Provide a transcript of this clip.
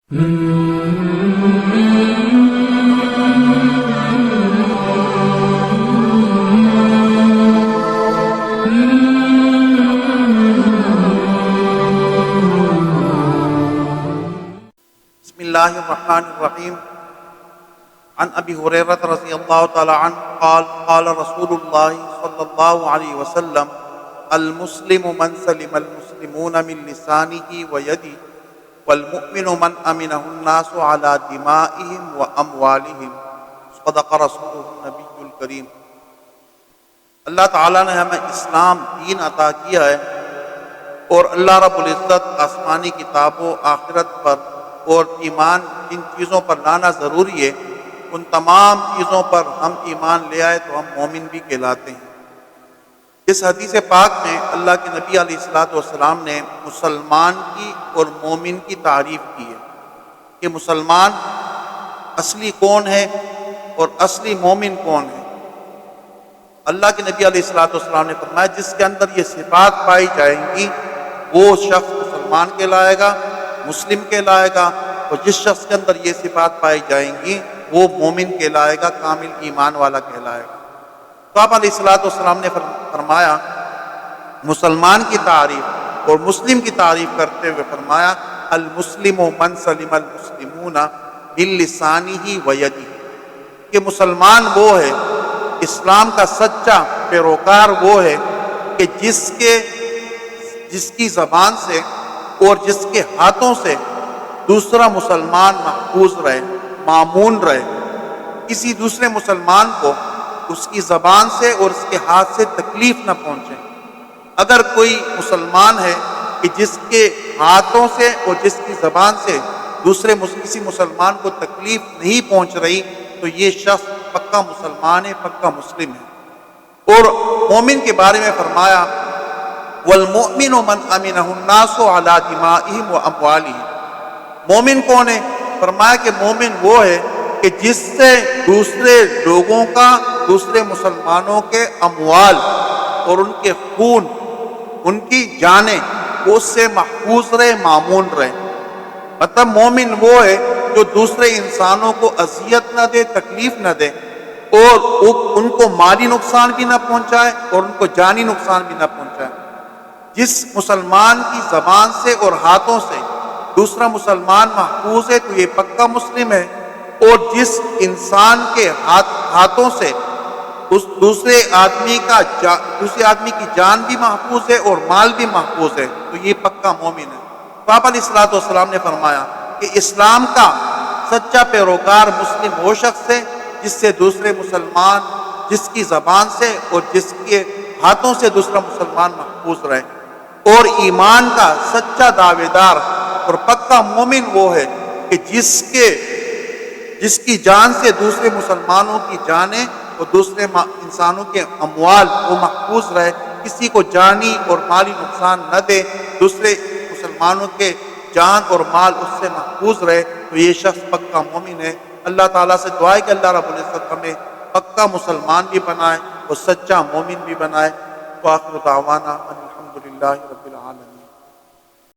بسم الله الرحمن الرحيم. عن أبي هريرة رضي الله تعالى عنه قال قال رسول الله صلى الله عليه وسلم: المسلم من سلم المسلمون من لسانه ويده والمؤمن من أمنه الناس على دمائهم وأموالهم. صدق رسوله النبي الكريم. اللہ تعالیٰ نے ہمیں اسلام دین عطا کیا ہے اور اللہ رب العزت آسمانی کتابوں آخرت پر اور ایمان جن چیزوں پر لانا ضروری ہے ان تمام چیزوں پر ہم ایمان لے آئے تو ہم مومن بھی کہلاتے ہیں۔ اس حدیث پاک میں اللہ کے نبی علیہ السلام نے مسلمان کی اور مومن کی تعریف کی ہے کہ مسلمان اصلی کون ہے اور اصلی مومن کون ہے۔ اللہ کے نبی علیہ السلام نے فرمایا جس کے اندر یہ صفات پائی جائیں گی وہ شخص مسلمان کہلائے گا، مسلم کہلائے گا، اور جس شخص کے اندر یہ صفات پائی جائیں گی وہ مومن کہلائے گا، کامل ایمان والا کہلائے گا۔ تو آپ علیہ السلام نے فرمایا مسلمان کی تعریف اور مسلم کی تعریف کرتے ہوئے فرمایا المسلم من سلم المسلمون من لسانه ویدہ، کہ مسلمان وہ ہے، اسلام کا سچا پیروکار وہ ہے کہ جس کی زبان سے اور جس کے ہاتھوں سے دوسرا مسلمان محفوظ رہے، مامون رہے، کسی دوسرے مسلمان کو اس کی زبان سے اور اس کے ہاتھ سے تکلیف نہ پہنچے۔ اگر کوئی مسلمان ہے کہ جس کے ہاتھوں سے اور جس کی زبان سے کسی مسلمان کو تکلیف نہیں پہنچ رہی تو یہ شخص پکا مسلمان ہے، پکا مسلم ہے۔ اور مومن کے بارے میں فرمایا والمؤمن من امنہ الناس علی دمائہم واموالہم۔ مومن کون ہے؟ فرمایا کہ مومن وہ ہے کہ جس سے دوسرے لوگوں کا، دوسرے مسلمانوں کے اموال اور ان کے خون، ان کی جانیں اس سے محفوظ رہے، مامون رہے۔ مطلب مومن وہ ہے جو دوسرے انسانوں کو اذیت نہ دے، تکلیف نہ دے، اور ان کو مالی نقصان بھی نہ پہنچائے اور ان کو جانی نقصان بھی نہ پہنچائے۔ جس مسلمان کی زبان سے اور ہاتھوں سے دوسرا مسلمان محفوظ ہے تو یہ پکا مسلم ہے، اور جس انسان کے ہاتھوں سے اس دوسرے آدمی کی جان بھی محفوظ ہے اور مال بھی محفوظ ہے تو یہ پکا مومن ہے۔ آپ علیہ السلام نے فرمایا کہ اسلام کا سچا پیروکار مسلم وہ شخص ہے جس سے دوسرے مسلمان، جس کی زبان سے اور جس کے ہاتھوں سے دوسرا مسلمان محفوظ رہے۔ اور ایمان کا سچا دعوے دار اور پکا مومن وہ ہے کہ جس کی جان سے دوسرے مسلمانوں کی جانیں اور دوسرے انسانوں کے اموال وہ محفوظ رہے، کسی کو جانی اور مالی نقصان نہ دے، دوسرے مسلمانوں کے جان اور مال اس سے محفوظ رہے تو یہ شخص پکا مومن ہے۔ اللہ تعالیٰ سے دعا ہے کہ اللہ رب العزت ہمیں پکا مسلمان بھی بنائے اور سچا مومن بھی بنائے۔ وآخر دعوانا الحمدللہ رب العالمین۔